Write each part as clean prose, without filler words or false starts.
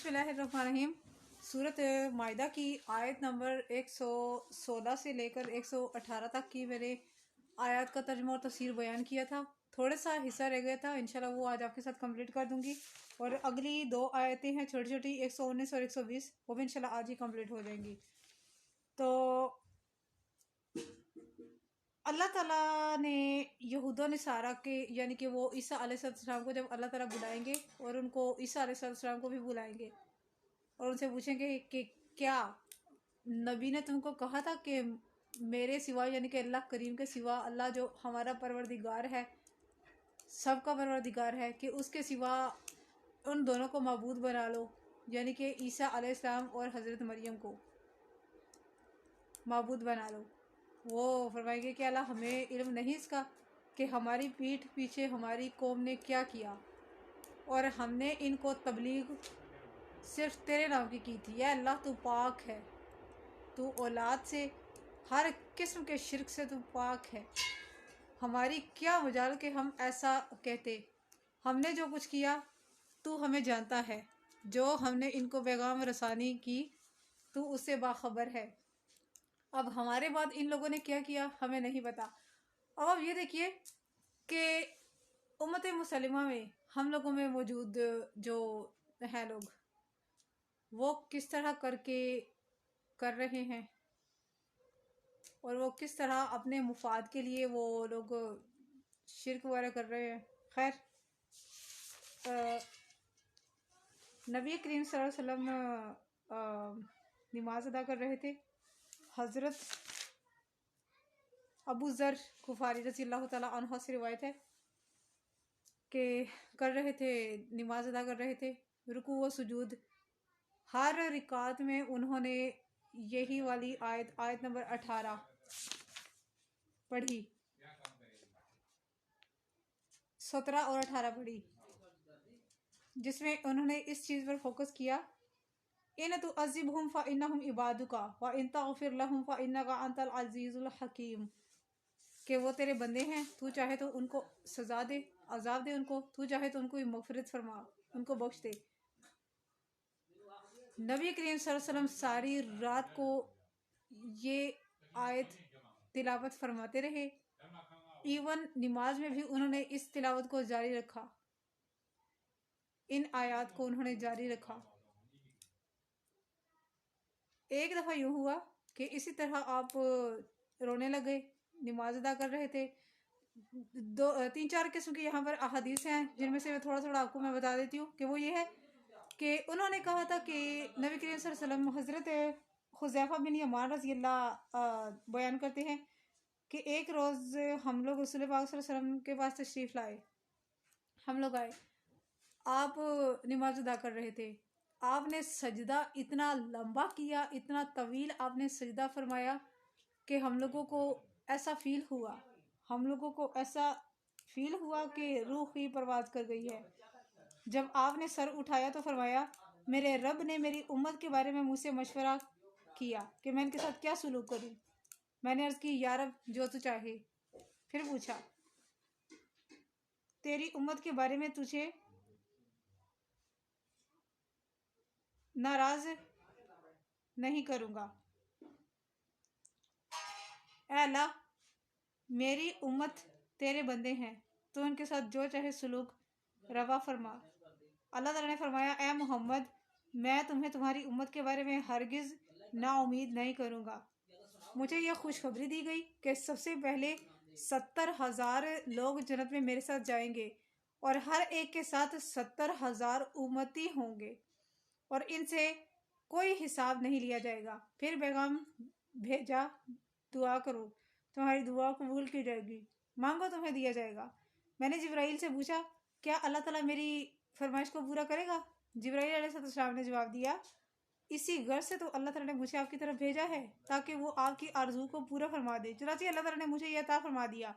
बिस्मिल्लाहिर्रहमानिर्रहीम। सूरत मायदा की आयत नंबर 116 से लेकर 118 तक की मैंने आयत का तर्जुमा और तफसीर बयान किया था। थोड़ा सा हिस्सा रह गया था, इंशाल्लाह वो आज आपके साथ कंप्लीट कर दूंगी। और अगली दो आयतें हैं छोटी छोटी 119 और 120, वो भी इंशाल्लाह आज ही कंप्लीट हो जाएंगी। तो अल्लाह ताला ने यहूदा नसारा के यानी कि वो ईसा अलैहिस्सलाम को जब अल्लाह ताला बुलाएंगे और उनको ईसा अलैहिस्सलाम को भी बुलाएंगे और उनसे पूछेंगे कि क्या नबी ने तुमको कहा था कि मेरे सिवा यानी कि अल्लाह करीम के सिवा, अल्लाह जो हमारा परवरदिगार है, सबका परवरदिगार है, कि उसके सिवा उन दोनों को मबूद बना लो, यानी कि ईसा अलैहिस्सलाम और हज़रत मरियम को मबूद बना लो। वो फरमाएंगे कि अल्लाह हमें इल्म नहीं इसका कि हमारी पीठ पीछे हमारी कौम ने क्या किया और हमने इनको तबलीग सिर्फ तेरे नाम की थी। या अल्लाह तू पाक है, तू औलाद से हर किस्म के शिरक से तू पाक है। हमारी क्या मजाल कि हम ऐसा कहते। हमने जो कुछ किया तू हमें जानता है, जो हमने इनको पैगाम रसानी की तू उससे बाखबर है। अब हमारे बाद इन लोगों ने क्या किया हमें नहीं पता। अब आप ये देखिए कि उम्मत मुसलिमा में हम लोगों में मौजूद जो हैं लोग, वो किस तरह करके कर रहे हैं और वो किस तरह अपने मुफाद के लिए वो लोग शिरक वगैरह कर रहे हैं। खैर, नबी करीम सल्लल्लाहु अलैहि वसल्लम नमाज अदा कर रहे थे। हज़रत अबू ज़र गुफ़ारी रज़ी अल्लाह ताला अन्हु से रिवायत है कि कर रहे थे, नमाज अदा कर रहे थे, रुकू व सुजूद। हर रिकात में उन्होंने यही वाली आयत नंबर 18 पढ़ी, 17 और 18 पढ़ी, जिसमें उन्होंने इस चीज़ पर फोकस किया, इन तो अज़िबहुम फ़इन्नहुम इबादुका व इन तग़फिर लहुम फ़इन्नका अंतल अज़ीज़ुल हकीम, कि वो तेरे बंदे हैं, तू चाहे तो उनको सज़ा दे, अजाब दे उनको, तू चाहे तो उनको मग़फ़िरत फरमा, उनको बख्श दे। नबी करीम सल्लल्लाहु अलैहि वसल्लम सारी रात को ये आयत तिलावत फरमाते रहे। इवन नमाज में भी उन्होंने इस तिलावत को जारी रखा, इन आयत को उन्होंने जारी रखा। एक दफ़ा यूँ हुआ कि इसी तरह आप रोने लगे, नमाज अदा कर रहे थे। तीन चार किस्म की यहाँ पर अहादीस हैं, जिनमें से थोड़ा थोड़ा आपको मैं बता देती हूँ कि वो ये है कि उन्होंने कहा था कि नबी करीम सल्लल्लाहु अलैहि वसल्लम हज़रत हुज़ैफ़ा बिन यमान रज़ी अल्लाह बयान करते हैं कि एक रोज़ हम लोग रसूल पाक सल्लल्लाहु अलैहि वसल्लम के पास तशरीफ़ लाए। हम लोग आए, आप नमाज अदा कर रहे थे, आपने सजदा इतना लंबा किया, इतना तवील आपने सजदा फरमाया कि हम लोगों को ऐसा फ़ील हुआ, हम लोगों को ऐसा फ़ील हुआ कि रूह ही परवाज़ कर गई है। जब आपने सर उठाया तो फरमाया, मेरे रब ने मेरी उम्मत के बारे में मुझसे मशवरा किया कि मैं इनके साथ क्या सलूक करूं। मैंने अर्ज़ की, या रब जो तू चाहे। फिर पूछा, तेरी उम्मत के बारे में तुझे नाराज नहीं करूँगा। ऐ अल्लाह, मेरी उम्मत तेरे बंदे हैं, तो उनके साथ जो चाहे सलूक रवा फरमा। अल्लाह ताला ने फरमाया, ए मोहम्मद, मैं तुम्हें तुम्हारी उम्मत के बारे में हरगिज़ नाउमीद नहीं करूँगा। मुझे यह खुशखबरी दी गई कि सबसे पहले 70,000 लोग जन्नत में मेरे साथ जाएंगे और हर एक के साथ 70,000 उम्मती होंगे और इनसे कोई हिसाब नहीं लिया जाएगा। फिर पैगाम भेजा, दुआ करो, तुम्हारी दुआ कबूल की जाएगी, मांगो तुम्हें दिया जाएगा। मैंने जिब्राइल से पूछा, क्या अल्लाह ताला मेरी फरमाइश को पूरा करेगा? जिब्राइल अलैहिस्सलाम ने जवाब दिया, इसी गर्ज से तो अल्लाह ताला ने मुझे आपकी तरफ भेजा है ताकि वो आपकी आरजू को पूरा फरमा दे। चुनांचे अल्लाह ताला ने मुझे यह अता फरमा दिया,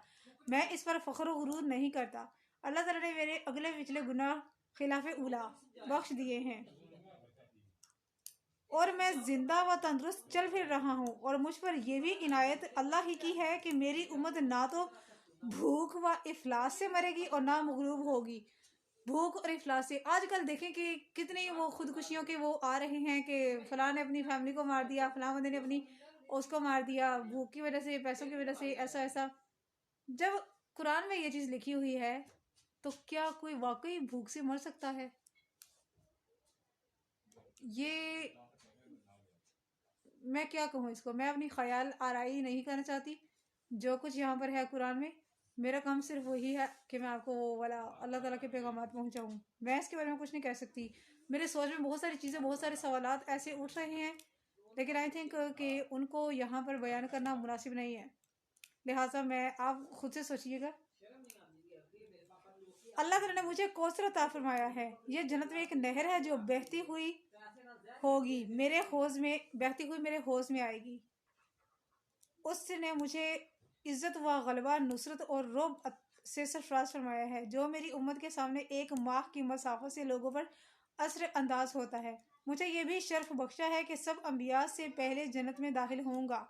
मैं इस पर फ़ख्र व गुरूर नहीं करता। अल्लाह ताला ने मेरे अगले पिछले गुनाह खिलाफ उला बख्श दिए हैं और मैं जिंदा व तंदुरुस्त चल फिर रहा हूँ। और मुझ पर यह भी इनायत अल्लाह ही की है कि मेरी उम्मत ना तो भूख व इफलास से मरेगी और ना मगलूब होगी। भूख और इफलास से। आजकल देखें कि कितनी वो खुदकुशियों के वो आ रहे हैं कि फलां ने अपनी फैमिली को मार दिया, फलां बंदे ने अपनी उसको मार दिया, भूख की वजह से, पैसों की वजह से, ऐसा ऐसा। जब कुरान में ये चीज़ लिखी हुई है तो क्या कोई वाकई भूख से मर सकता है? ये मैं क्या कहूँ इसको, मैं अपनी ख्याल आराई नहीं करना चाहती। जो कुछ यहाँ पर है कुरान में, मेरा काम सिर्फ वही है कि मैं आपको वो वाला अल्लाह ताला के पैगामात पहुँचाऊँ। मैं इसके बारे में कुछ नहीं कह सकती। मेरे सोच में बहुत सारी चीज़ें, बहुत सारे सवालात ऐसे उठ रहे हैं, लेकिन आई थिंक कि उनको यहाँ पर बयान करना मुनासिब नहीं है। लिहाजा मैं, आप खुद से सोचिएगा। अल्लाह ताला ने मुझे कौसर अता फरमाया है। ये जन्नत में एक नहर है जो बहती हुई होगी, मेरे हौज में बहती हुई मेरे हौज में आएगी। उसने मुझे इज्जत व गलबा, नुसरत और रोब से सरफराज फरमाया है, जो मेरी उम्मत के सामने एक माह की मसाफत से लोगों पर असर अंदाज होता है। मुझे ये भी शर्फ बख्शा है कि सब अम्बिया से पहले जन्नत में दाखिल होऊंगा,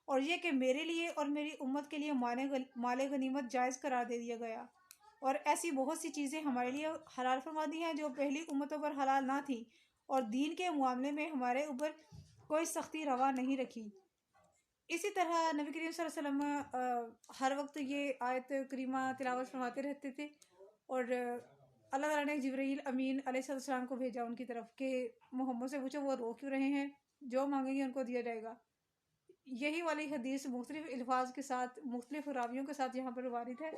और ये कि मेरे लिए और मेरी उम्मत के लिए माले गनीमत जायज़ करार दे दिया गया। और ऐसी बहुत सी चीज़ें हमारे लिए हलाल फरमा दी हैं जो पहली उम्मतों पर हलाल ना थी, और दीन के मामले में हमारे ऊपर कोई सख्ती रवा नहीं रखी। इसी तरह नबी करीम सल्लल्लाहु अलैहि वसल्लम हर वक्त ये आयत करीमा तिलावत फरमाते रहते थे, और अल्लाह ताला ने जिब्रील अमीन अलैहिस्सलाम को भेजा उनकी तरफ कि मोहम्मद से पूछो वो रो क्यों रहे हैं, जो मांगेंगे उनको दिया जाएगा। यही वाली हदीस मुख्तलिफ अल्फाज के साथ, मुख्तलिफ रावियों के साथ यहाँ पर वारिद है,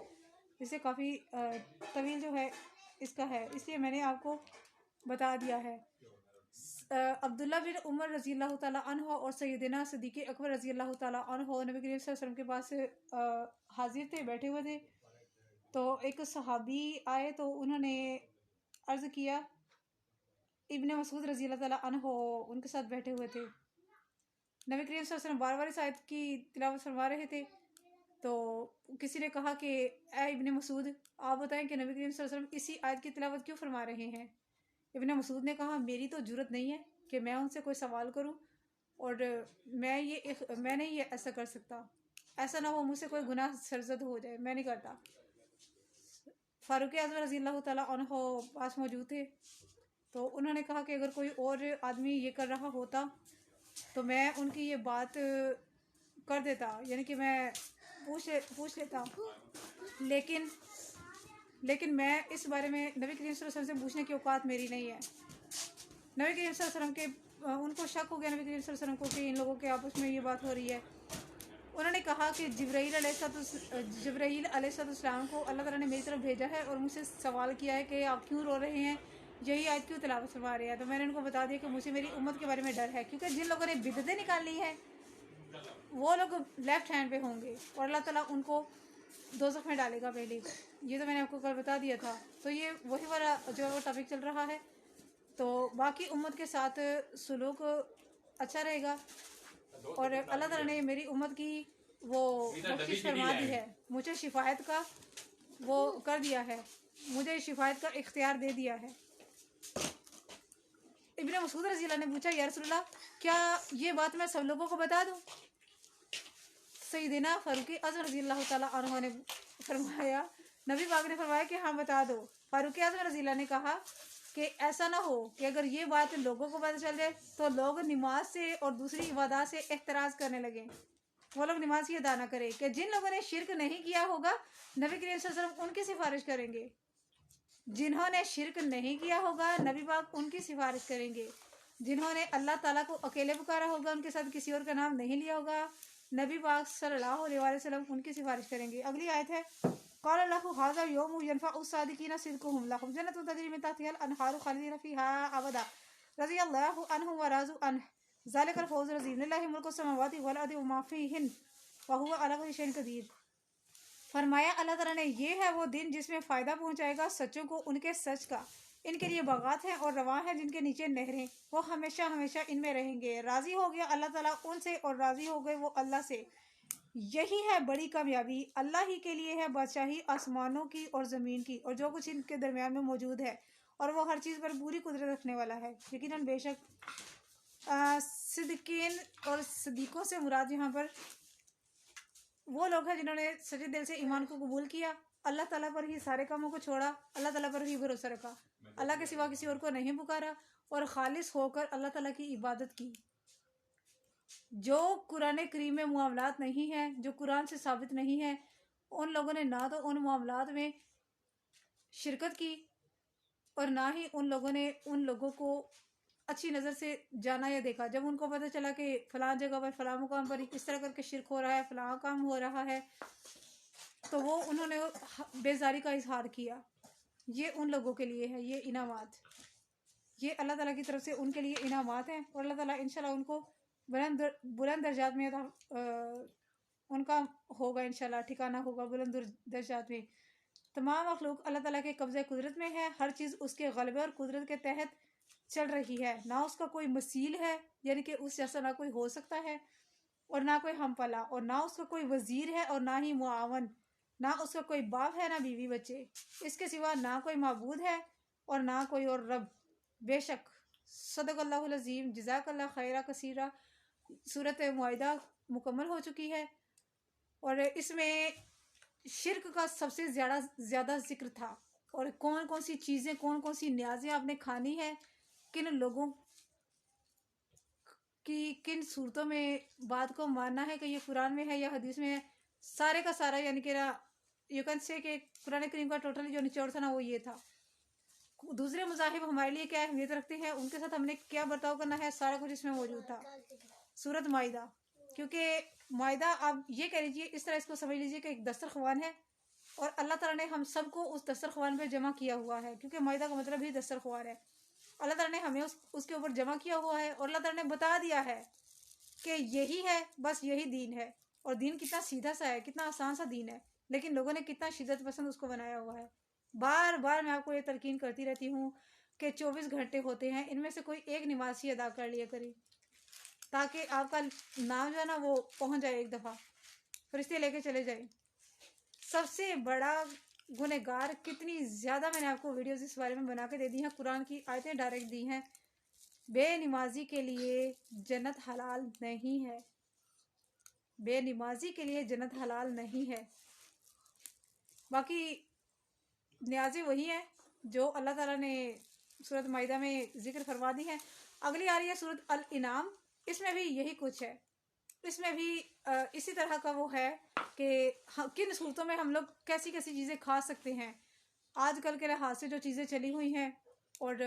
जिससे काफ़ी तवील जो है इसका है, इसलिए मैंने आपको बता दिया है। अब्दुल्ला बिन उमर रज़ी अल्लाह ताला अन्हु और सैयदना सिद्दीक़ अकबर रज़ी अल्लाह ताला अन्हु नबी करीम सल्लल्लाहु अलैहि वसल्लम के पास हाजिर थे, बैठे हुए थे। तो एक सहाबी आए तो उन्होंने अर्ज़ किया, इब्ने मसूद रज़ी अल्लाह ताला अन्हु उनके साथ बैठे हुए थे। नबी करीम सल्लल्लाहु अलैहि वसल्लम बार बार इस आयत की तिलावत फरमा रहे थे। तो किसी ने कहा कि ए इब्ने मसूद, आप बताएं कि नबी करीम सल्लल्लाहु अलैहि वसल्लम इसी आयत की तिलावत क्यों फरमा रहे हैं? इब्ने मसूद ने कहा, मेरी तो जुर्रत नहीं है कि मैं उनसे कोई सवाल करूं, और मैं नहीं ये ऐसा कर सकता। ऐसा ना हो मुझसे कोई गुनाह सरजद हो जाए, मैं नहीं करता। फ़ारूक आज़म रज़ी अल्लाह ताला अन्हु पास मौजूद थे, तो उन्होंने कहा कि अगर कोई और आदमी ये कर रहा होता तो मैं उनकी ये बात कर देता, यानी कि मैं पूछ लेता, लेकिन मैं इस बारे में नबी करीम सल्लल्लाहु अलैहि वसल्लम से पूछने की औकात मेरी नहीं है। नबी करीम सल्लल्लाहु अलैहि वसल्लम के उनको शक हो गया नबी करीम सल्लल्लाहु अलैहि वसल्लम को कि इन लोगों के आपस में ये बात हो रही है। उन्होंने कहा कि जिब्राईल अलैहिस्सलाम को अल्लाह ताला ने मेरी तरफ भेजा है और मुझसे सवाल किया है कि आप क्यों रो रहे हैं, यही आयत क्यों तिलावत फरमा रहे हैं। तो मैंने उनको बता दिया कि मुझे मेरी उम्मत के बारे में डर है, क्योंकि जिन लोगों ने बिदअतें निकाली है वो लोग लेफ्ट हैंड पे होंगे और अल्लाह ताला उनको दोज़ख में डालेगा पहले। ये तो मैंने आपको कल बता दिया था। तो ये वही वाला जो वो टॉपिक चल रहा है। तो बाकी उम्मत के साथ सुलूक अच्छा रहेगा, और अल्लाह ताला ने मेरी उम्मत की वो बख्शिश फरमा दी है, मुझे शिफायत का वो कर दिया है, मुझे शिफायत का इख्तियार दे दिया है। इब्ने मसूद रज़ी अल्लाह ने पूछा, या रसूलल्लाह, क्या ये बात मैं सब लोगों को बता दूँ? सैयदना फ़ारूक आज़म रज़ी अल्लाह ताला अन्हु ने फरमाया, नबी पाक ने फरमाया कि हाँ बता दो। फ़ारूक आज़म रज़ी अल्लाह ने कहा कि ऐसा ना हो कि अगर ये बात लोगों को पता चल जाए तो लोग नमाज से और दूसरी इबादत से एहतराज़ करने लगें, वो लोग नमाज की अदा ना करें। कि जिन लोगों ने शिरक नहीं किया होगा नबी करीम सल्लल्लाहु अलैहि वसल्लम उनकी सिफारिश करेंगे, जिन्होंने शिरक नहीं किया होगा नबी पाक उनकी सिफारिश करेंगे, जिन्होंने अल्लाह ताला को अकेले पुकारा होगा, उनके साथ किसी और का नाम नहीं लिया होगा, नबी पाक सल्लल्लाहु अलैहि वसल्लम उनकी सिफारिश करेंगे। अगली आयत है, क़ाल लहु हाज़ा यौमु यनफ़उ सादिक़ीना सिद्क़ुहुम लहुम जन्नतुन तजरी मिन तहतिहल अनहारु ख़ालिदीन फ़ीहा अबदा रज़ियल्लाहु अन्हुम व रज़ू अन्हु ज़ालिकल फ़ौज़ुल अज़ीम लिल्लाहि मुल्कु समावाति वल अर्दि व मा फ़ीहिन व हुवा अला कुल्लि शैइन क़दीर। फरमाया अल्लाह ताला ने, ये है वो दिन जिसमें फ़ायदा पहुँचाएगा सच्चों को उनके सच का। इनके लिए बागात हैं और रवां हैं जिनके नीचे नहरें, वो हमेशा हमेशा इनमें रहेंगे। राज़ी हो गया अल्लाह ताला उनसे और राज़ी हो गए वो अल्लाह से। यही है बड़ी कामयाबी। अल्लाह ही के लिए है बादशाही आसमानों की और ज़मीन की और जो कुछ इनके दरमियान में मौजूद है, और वो हर चीज़ पर पूरी कुदरत रखने वाला है। यकीनन बेशक सिद्दीकीन और सदीक़ों से मुराद यहाँ पर वो लोग हैं जिन्होंने सच्चे दिल से ईमान को कबूल किया अल्लाह ताला पर ही सारे कामों को छोड़ा, अल्लाह ताला पर ही भरोसा रखा, अल्लाह के सिवा किसी और को नहीं पुकारा और ख़ालिस होकर अल्लाह ताला की इबादत की। जो कुरान करीम में मामलात नहीं हैं, जो कुरान से साबित नहीं है, उन लोगों ने ना तो उन मामलात में शिरकत की और ना ही उन लोगों ने उन लोगों को अच्छी नज़र से जाना या देखा। जब उनको पता चला कि फ़लाँ जगह पर फ़लाँ मुकाम पर इस तरह करके शिरक हो रहा है, फ़लाँ काम हो रहा है, तो वो उन्होंने बेजारी का इजहार किया। ये उन लोगों के लिए है, ये इनामात, ये अल्लाह ताला की तरफ से उनके लिए इनामात हैं और अल्लाह ताला इंशाल्लाह उनको बुलंद दर्जात में उनका होगा, इंशाल्लाह ठिकाना होगा बुलंद दर्जात में। तमाम मखलूक अल्लाह ताला के कब्ज़े कुदरत में है, हर चीज़ उसके गलबे और कुदरत के तहत चल रही है। ना उसका कोई मसील है, यानी कि उस जैसा ना कोई हो सकता है, और ना कोई हमपला, और ना उसका कोई वज़ीर है और ना ही मुआवन, ना उसका कोई बाप है ना बीवी बच्चे, इसके सिवा ना कोई माबूद है और ना कोई और रब। बेशक सदक़ल्लाहुल अज़ीम, जज़ाकल्लाह खैरा कसीरा। सूरत मुआहिदा मुकम्मल हो चुकी है और इसमें शिर्क का सबसे ज़्यादा ज़िक्र था और कौन कौन सी चीज़ें, कौन कौन सी न्याज़ें आपने खानी है, किन लोगों की किन सूरतों में बात को मानना है कि ये कुरान में है या हदीस में है, सारे का सारा, यानी कि यू कैन से कि कुरान करीम का टोटल जो निचोड़ था ना वो ये था। दूसरे मज़ाहिब हमारे लिए क्या अहमियत रखते हैं, उनके साथ हमने क्या बर्ताव करना है, सारा कुछ इसमें मौजूद था। सूरत माइदा, क्योंकि माइदा आप ये कह लीजिए, इस तरह इसको समझ लीजिए कि एक दस्तरख्वान है और अल्लाह ताला ने हम सबको उस दस्तरख्वान पे जमा किया हुआ है, क्योंकि माइदा का मतलब ही दस्तरख्वान है। अल्लाह ताला ने हमें उसके ऊपर जमा किया हुआ है और अल्लाह ताला ने बता दिया है कि यही है, बस यही दीन है। और दीन कितना सीधा सा है, कितना आसान सा दीन है, लेकिन लोगों ने कितना शिद्दत पसंद उसको बनाया हुआ है। बार बार मैं आपको ये तलकीन करती रहती हूँ कि 24 घंटे होते हैं, इनमें से कोई एक नमाज ही अदा कर लिया करें, ताकि आपका नाम जो है ना वो पहुँच जाए, एक दफ़ा फरिश्ते लेके चले जाए। सबसे बड़ा गुनहगार, कितनी ज़्यादा मैंने आपको वीडियोस इस बारे में बना के दे दी हैं, कुरान की आयतें डायरेक्ट दी हैं। बेनमाजी के लिए जन्नत हलाल नहीं है, बेनमाजी के लिए जन्नत हलाल नहीं है। बाकी न्याज़ें वही हैं जो अल्लाह ताला ने सूरत माइदा में जिक्र फरमा दी हैं। अगली आ रही है सूरत अल इनाम, इसमें भी यही कुछ है। इसमें भी इसी तरह का वो है कि किन सूरतों में हम लोग कैसी कैसी चीज़ें खा सकते हैं, आजकल के लिहाज से जो चीज़ें चली हुई हैं, और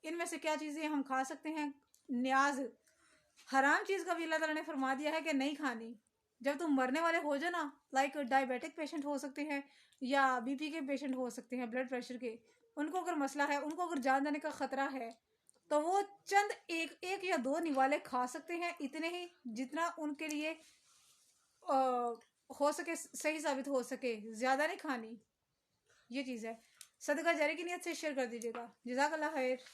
इनमें से क्या चीज़ें हम खा सकते हैं। न्याज, हराम चीज़ का भी अल्लाह ताला ने फरमा दिया है कि नहीं खानी। जब तुम मरने वाले हो जाए ना, लाइक डायबिटिक पेशेंट हो सकते हैं या बीपी के पेशेंट हो सकते हैं, ब्लड प्रेशर के, उनको अगर मसला है, उनको अगर जान जाने का ख़तरा है, तो वो चंद एक या दो निवाले खा सकते हैं, इतने ही जितना उनके लिए हो सके, सही साबित हो सके, ज़्यादा नहीं खानी। ये चीज़ है। सदका जारी की नियत से शेयर कर दीजिएगा। जज़ाकल्लाह खैर।